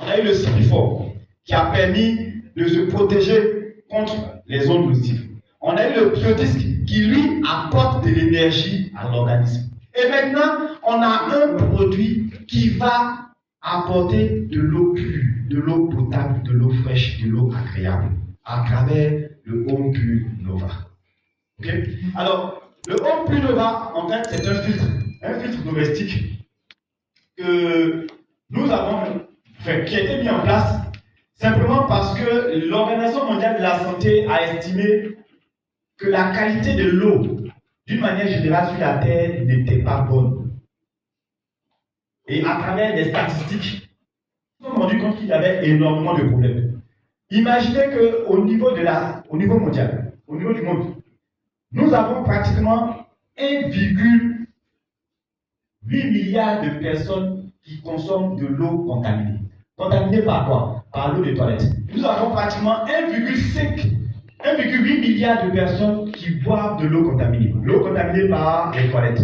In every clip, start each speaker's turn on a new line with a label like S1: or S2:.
S1: On a eu le Silifor qui a permis de se protéger contre les ondes nocives. On a eu le biodisque qui, lui, apporte de l'énergie à l'organisme. Et maintenant, on a un produit qui va apporter de l'eau pure, de l'eau potable, de l'eau fraîche, de l'eau agréable, à travers le Home Pure Nova. Ok? Alors, le Home Pure Nova, en fait, c'est un filtre domestique que nous avons, qui a été mis en place simplement parce que l'Organisation mondiale de la santé a estimé que la qualité de l'eau, d'une manière générale sur la Terre, n'était pas bonne. Et à travers des statistiques, nous nous sommes rendus compte qu'il y avait énormément de problèmes. Imaginez qu'au niveau mondial, au niveau du monde, nous avons pratiquement 1,8 milliard de personnes qui consomment de l'eau contaminée. Contaminée par quoi? Par l'eau des toilettes. Nous avons pratiquement 1,8 milliard de personnes qui boivent de l'eau contaminée. L'eau contaminée par les toilettes.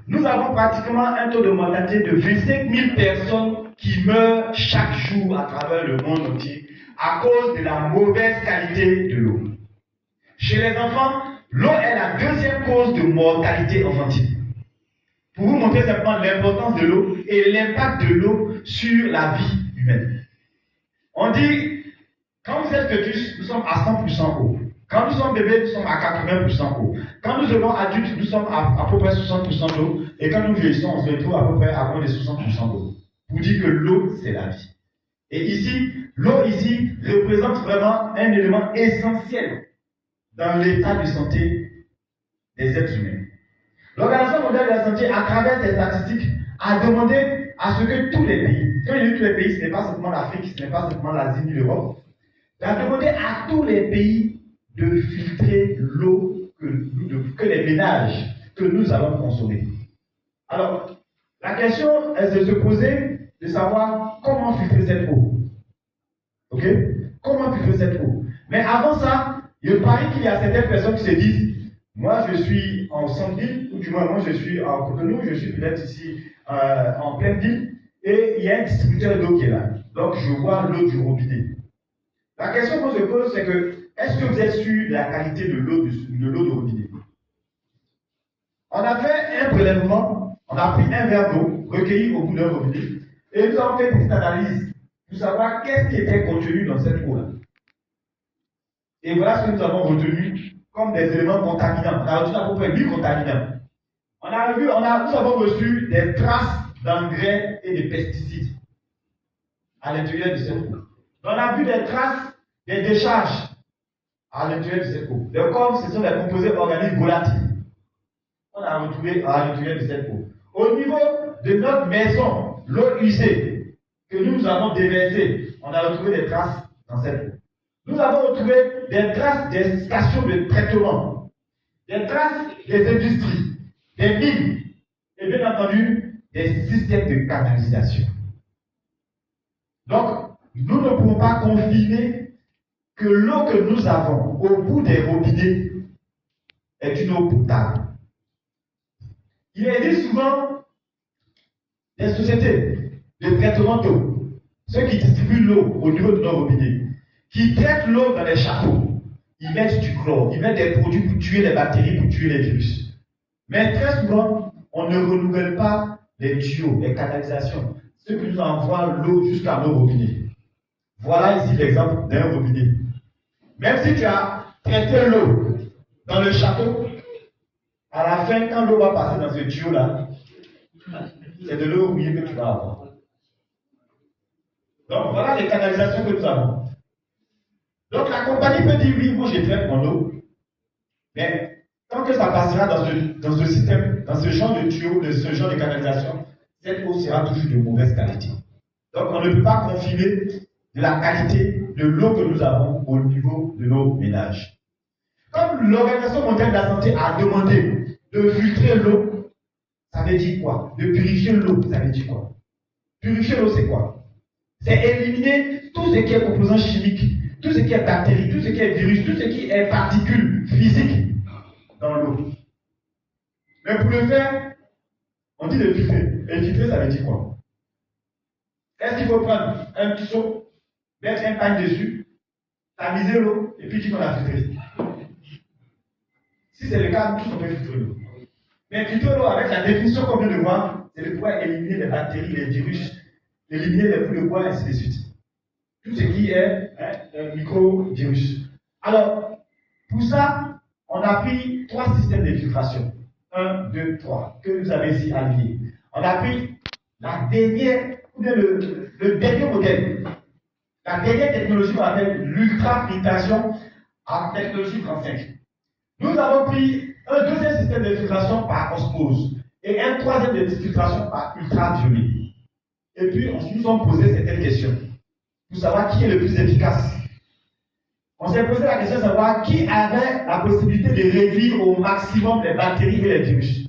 S1: Nous avons pratiquement un taux de mortalité de 25 000 personnes qui meurent chaque jour à travers le monde entier à cause de la mauvaise qualité de l'eau. Chez les enfants, l'eau est la deuxième cause de mortalité infantile. Pour vous montrer simplement l'importance de l'eau et l'impact de l'eau sur la vie humaine. On dit, quand vous êtes fœtus, nous sommes à 100% eau. Quand nous sommes bébés, nous sommes à 80% eau. Quand nous devenons adultes, nous sommes à peu près 60% d'eau. Et quand nous vieillissons, on se retrouve à peu près à moins de 60% d'eau. Pour dire que l'eau, c'est la vie. Et ici, l'eau ici représente vraiment un élément essentiel dans l'état de santé des êtres humains. L'Organisation mondiale de la santé, à travers ses statistiques, a demandé à ce que tous les pays, quand il dit tous les pays, ce n'est pas simplement l'Afrique, ce n'est pas simplement l'Asie ni l'Europe, il a demandé à tous les pays de filtrer l'eau que les ménages que nous allons consommer. Alors, la question est de se poser de savoir comment filtrer cette eau. Ok? Comment filtrer cette eau? Mais avant ça, il paraît qu'il y a certaines personnes qui se disent, moi je suis en centre-ville, ou du moins moi je suis à Cotonou, je suis peut-être ici en pleine ville, et il y a un distributeur d'eau qui est là. Donc je vois l'eau du robinet. La question qu'on se pose, c'est que, est-ce que vous êtes sûr de la qualité de l'eau de robinet? On a fait un prélèvement, on a pris un verre d'eau recueilli au bout d'un robinet, et nous avons fait une petite analyse pour savoir qu'est-ce qui était contenu dans cette eau-là. Et voilà ce que nous avons retenu comme des éléments contaminants. On a retenu à peu près 8 contaminants. Nous avons reçu des traces d'engrais et de pesticides à l'intérieur de cette eau. On a vu des traces des décharges à l'intérieur de cette eau. Les corps, ce sont des composés organiques volatiles. On a retrouvé à l'intérieur de cette eau. Au niveau de notre maison, l'eau usée que nous avons déversée, on a retrouvé des traces dans cette eau. Nous avons retrouvé des traces des stations de traitement, des traces des industries, des mines et bien entendu des systèmes de canalisation. Donc, nous ne pouvons pas confirmer que l'eau que nous avons au bout des robinets est une eau potable. Il existe souvent des sociétés de traitement d'eau, ceux qui distribuent l'eau au niveau de nos robinets, qui traitent l'eau dans les chapeaux. Ils mettent du chlore, ils mettent des produits pour tuer les bactéries, pour tuer les virus. Mais très souvent, on ne renouvelle pas les tuyaux, les canalisations, ceux qui nous envoient l'eau jusqu'à nos robinets. Voilà ici l'exemple d'un robinet. Même si tu as traité l'eau dans le château, à la fin, quand l'eau va passer dans ce tuyau-là, c'est de l'eau rouillée que tu vas avoir. Donc voilà les canalisations que nous avons. Donc la compagnie peut dire oui, moi je traite mon eau, mais tant que ça passera dans ce système, dans ce genre de tuyau, de ce genre de canalisation, cette eau sera toujours de mauvaise qualité. Donc on ne peut pas confirmer de la qualité de l'eau que nous avons au niveau de nos ménages. Comme l'Organisation mondiale de la santé a demandé de filtrer l'eau, ça veut dire quoi? De purifier l'eau, ça veut dire quoi? Purifier l'eau, c'est quoi? C'est éliminer tout ce qui est composants chimiques, tout ce qui est bactéries, tout ce qui est virus, tout ce qui est particules physiques dans l'eau. Mais pour le faire, on dit de filtrer. Et filtrer, ça veut dire quoi? Est-ce qu'il faut prendre un petit seau, mettre un pain dessus, tamiser l'eau et puis dire qu'on a filtré? Si c'est le cas, tous on peut filtrer l'eau. Mais filtrer l'eau avec la définition qu'on vient de voir, c'est de pouvoir éliminer les bactéries, les virus, éliminer les bouts de bois, et ainsi de suite. Tout ce qui est un micro-virus. Alors, pour ça, on a pris 3 systèmes de filtration. 1, 2, 3, que vous avez ici alignés. On a pris la dernière, ou bien le dernier modèle. La dernière technologie qu'on appelle l'ultrafiltration en technologie 35. Nous avons pris un deuxième système de filtration par osmose et un troisième de filtration par ultraviolet. Et puis, ensuite, nous avons posé certaines questions pour savoir qui est le plus efficace. On s'est posé la question de savoir qui avait la possibilité de réduire au maximum les bactéries et les virus.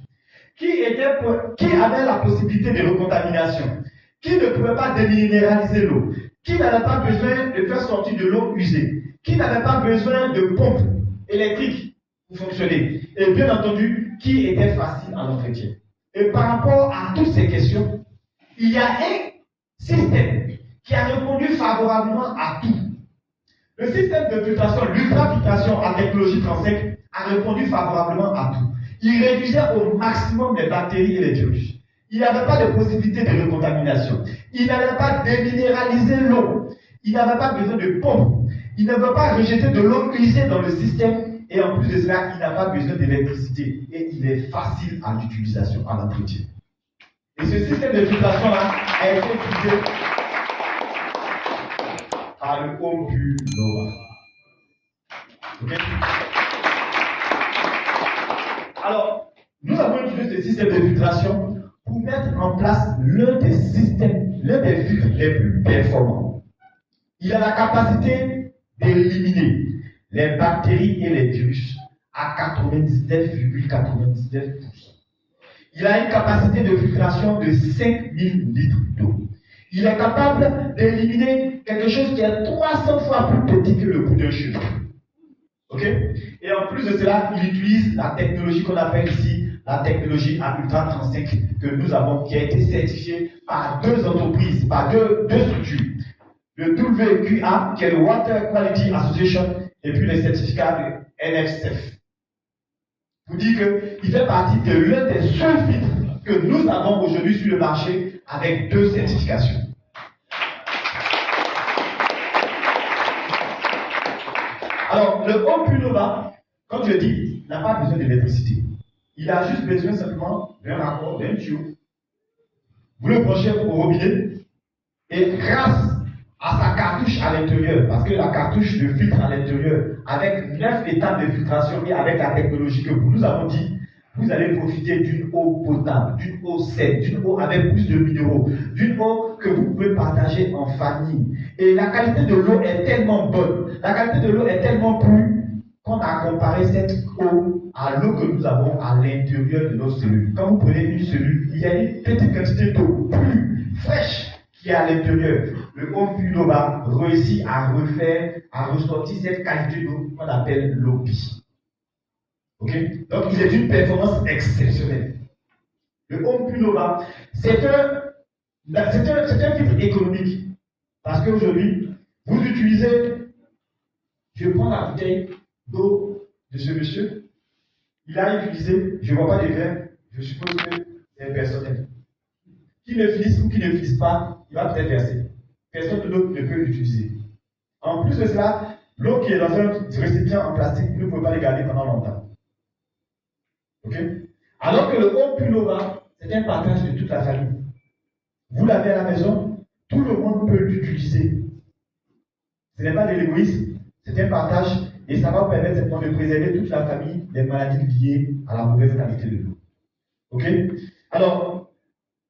S1: Qui avait la possibilité de recontamination. Qui ne pouvait pas déminéraliser l'eau. Qui n'avait pas besoin de faire sortir de l'eau usée. Qui n'avait pas besoin de pompes électriques pour fonctionner. Et bien entendu, qui était facile à l'entretien. Et par rapport à toutes ces questions, il y a un système qui a répondu favorablement à tout. Le système de filtration, l'ultrafiltration en technologie 35, a répondu favorablement à tout. Il réduisait au maximum les bactéries et les virus. Il n'y avait pas de possibilité de recontamination. Il n'allait pas déminéraliser l'eau. Il n'avait pas besoin de pompe. Il ne veut pas rejeter de l'eau usée dans le système. Et en plus de cela, il n'a pas besoin d'électricité. Et il est facile à l'utilisation, à l'entretien. Et ce système de filtration-là a été utilisé par le Home Nova. Okay? Alors, nous avons utilisé ce système de filtration pour mettre en place l'un des systèmes, l'un des filtres les plus performants. Il a la capacité d'éliminer les bactéries et les virus à 99,99%. Il a une capacité de filtration de 5000 litres d'eau. Il est capable d'éliminer quelque chose qui est 300 fois plus petit que le bout d'un cheveu. Ok? Et en plus de cela, il utilise la technologie qu'on appelle ici la technologie à Ultra 35 que nous avons, qui a été certifiée par 2 entreprises, par deux structures. Le WQA, qui est le Water Quality Association, et puis les certificats de NFCF. Vous dites qu'il fait partie de l'un des seuls filtres que nous avons aujourd'hui sur le marché avec 2 certifications. Alors, le Home Nova, comme je dis, n'a pas besoin d'électricité. Il a juste besoin simplement d'un raccord, d'un tuyau. Vous le branchez au robinet et grâce à sa cartouche à l'intérieur, parce que la cartouche de filtre à l'intérieur, avec 9 étapes de filtration et avec la technologie que vous nous avons dit, vous allez profiter d'une eau potable, d'une eau saine, d'une eau avec plus de minéraux, d'une eau que vous pouvez partager en famille. Et la qualité de l'eau est tellement bonne, la qualité de l'eau est tellement pure qu'on a comparé cette eau à l'eau que nous avons à l'intérieur de nos cellules. Quand vous prenez une cellule, il y a une petite quantité d'eau pure, fraîche, qui est à l'intérieur. Le Home Nova réussit à ressortir cette qualité d'eau qu'on appelle l'OPI. Ok? Donc, il est d'une performance exceptionnelle. Le Home Nova, c'est un filtre économique. Parce qu'aujourd'hui, vous utilisez, je prends la bouteille d'eau de ce monsieur, il a utilisé, je ne vois pas les verres, je suppose que c'est personnel. Qui ne finisse ou qui ne finisse pas, il va peut-être verser. Personne d'autre ne peut l'utiliser. En plus de cela, l'eau qui est dans un récipient en plastique, vous ne pouvez pas les garder pendant longtemps. Ok? Alors que le Home Nova, c'est un partage de toute la famille. Vous l'avez à la maison, tout le monde peut l'utiliser. Ce n'est pas de l'égoïsme, c'est un partage et ça va vous permettre simplement de préserver toute la famille des maladies liées à la mauvaise qualité de l'eau. Ok? Alors,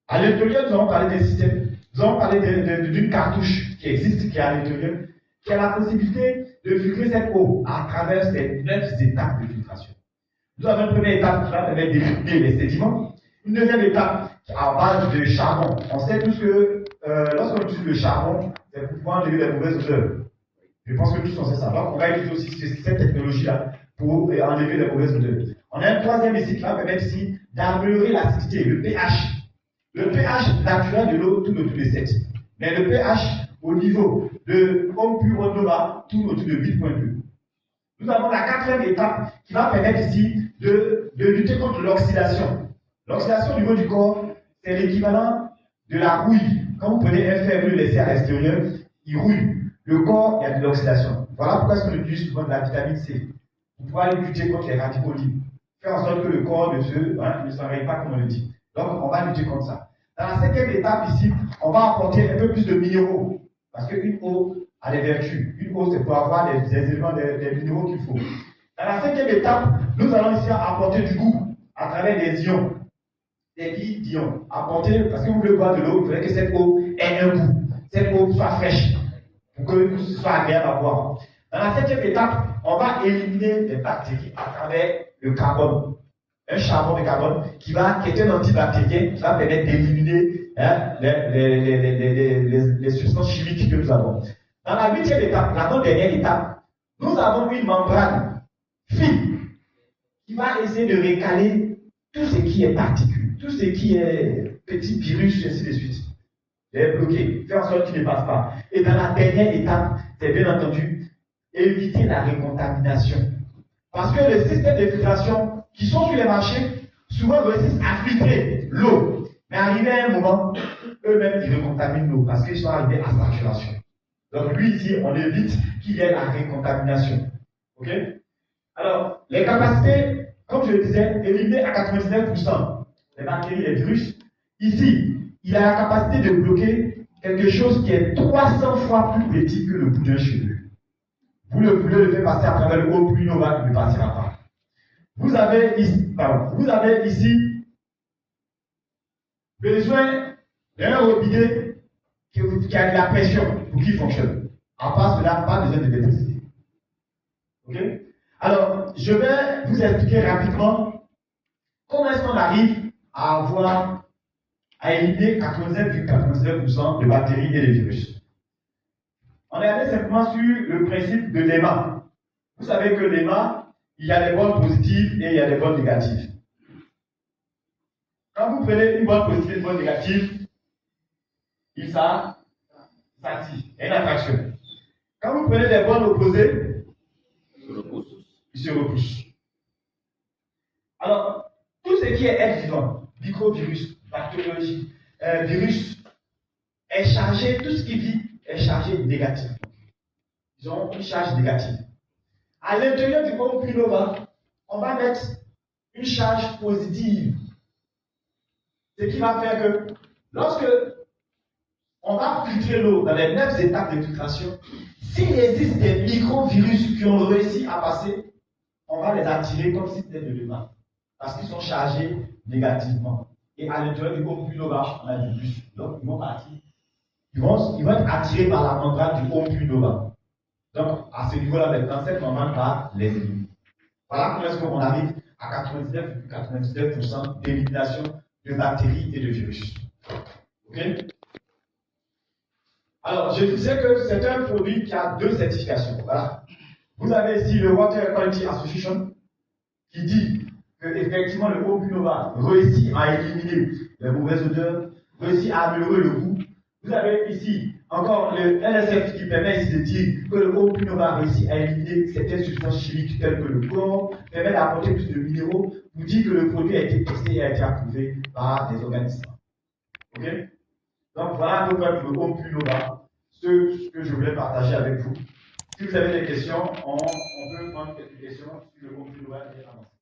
S1: à l'intérieur, nous avons parlé des systèmes. Nous avons parlé d'une cartouche qui existe, qui est à l'intérieur, qui a la possibilité de filtrer cette eau à travers ces 9 étapes de filtration. Nous avons une première étape qui va permettre d'éliminer les sédiments. Une deuxième étape à base de charbon. On sait tous que lorsqu'on utilise le charbon, c'est pour pouvoir enlever les mauvaises odeurs. Je pense que tous on sait ça. Donc on va utiliser aussi cette technologie-là pour enlever les mauvaises odeurs. On a un troisième ici qui va permettre ici d'améliorer l'acidité, le pH. Le pH naturel de l'eau tourne autour de 7. Mais le pH au niveau de Home Pure Nova tourne autour de 8,2. Nous avons la quatrième étape qui va permettre ici de lutter contre l'oxydation. L'oxydation au niveau du corps, c'est l'équivalent de la rouille. Quand vous prenez un fer, vous le laissez à l'extérieur, il rouille. Le corps, il y a de l'oxydation. Voilà pourquoi est-ce qu'on utilise souvent de la vitamine C. Pour pouvoir lutter contre les radicaux libres. Faire en sorte que le corps ne s'enraye pas comme on le dit. Donc, on va lutter contre ça. Dans la cinquième étape ici, on va apporter un peu plus de minéraux. Parce qu'une eau a des vertus. Une eau, c'est pour avoir des éléments, des minéraux qu'il faut. Dans la cinquième étape, nous allons ici apporter du goût à travers des ions. Des billes d'ions. Apporter, parce que vous voulez boire de l'eau, il faudrait que cette eau ait un goût. Cette eau soit fraîche. Pour que ce soit agréable à boire. Dans la septième étape, on va éliminer les bactéries à travers le carbone. Un charbon de carbone qui est un antibactérien qui va permettre d'éliminer les substances chimiques que nous avons. Dans la huitième étape, la dernière étape, nous avons une membrane fine qui va essayer de récaler tout ce qui est particules, tout ce qui est petits virus, ainsi de suite. Les bloquer, faire en sorte qu'ils ne passent pas. Et dans la dernière étape, c'est bien entendu éviter la récontamination. Parce que les systèmes de filtration qui sont sur les marchés, souvent réussissent à filtrer l'eau. Mais arrivé à un moment, eux-mêmes, ils recontaminent l'eau parce qu'ils sont arrivés à saturation. Donc lui, ici, on évite qu'il y ait la récontamination. Ok? Alors, les capacités, comme je le disais, éliminer à 99% les bactéries, les virus. Ici, il a la capacité de bloquer quelque chose qui est 300 fois plus petit que le bout d'un cheveu. Vous le faites passer à travers le haut plus nova, il ne partira pas. Vous avez ici besoin d'un robinet qui a de la pression pour qu'il fonctionne. À part cela, pas besoin d'électricité. Ok? Alors, je vais vous expliquer rapidement comment est-ce qu'on arrive à éliminer 99,99% de bactéries et de virus. On est allé simplement sur le principe de l'EMA. Vous savez que l'EMA, il y a des bonnes positives et il y a des bonnes négatives. Quand vous prenez une bonne positive et une bonne négative, il s'attire. Il y a une attraction. Quand vous prenez des bonnes opposées, il se repousse. Alors, tout ce qui est être vivant, microvirus, bactériologie, virus, est chargé, tout ce qui vit est chargé négativement. Ils ont une charge négative. À l'intérieur du Home Pure Nova, on va mettre une charge positive. Ce qui va faire que lorsque on va filtrer l'eau dans les 9 étapes de filtration, s'il existe des microvirus qui ont réussi à passer, on va les attirer comme si c'était de l'humain. Parce qu'ils sont chargés négativement. Et à l'intérieur du Home Pure Nova, on a du plus. Donc ils vont partir. Ils vont être attirés par la membrane du Home Pure Nova. Donc à ce niveau-là, maintenant, cette membrane va les éliminer. Voilà comment est-ce qu'on arrive à 99,99% d'élimination de bactéries et de virus. Ok? Alors, je disais que c'est un produit qui a 2 certifications. Voilà. Vous avez ici le Water Quality Association qui dit que effectivement le Home Pure Nova réussit à éliminer les mauvaises odeurs, réussit à améliorer le goût. Vous avez ici encore le LSF qui permet ici de dire que le Home Pure Nova réussit à éliminer certaines substances chimiques telles que le chlore, permet d'apporter plus de minéraux, vous dit que le produit a été testé et a été approuvé par des organismes. Ok? Donc voilà à peu près pour le Home Pure Nova, ce que je voulais partager avec vous. Si vous avez des questions, on peut prendre quelques questions sur le Home Pure Nova et avancer.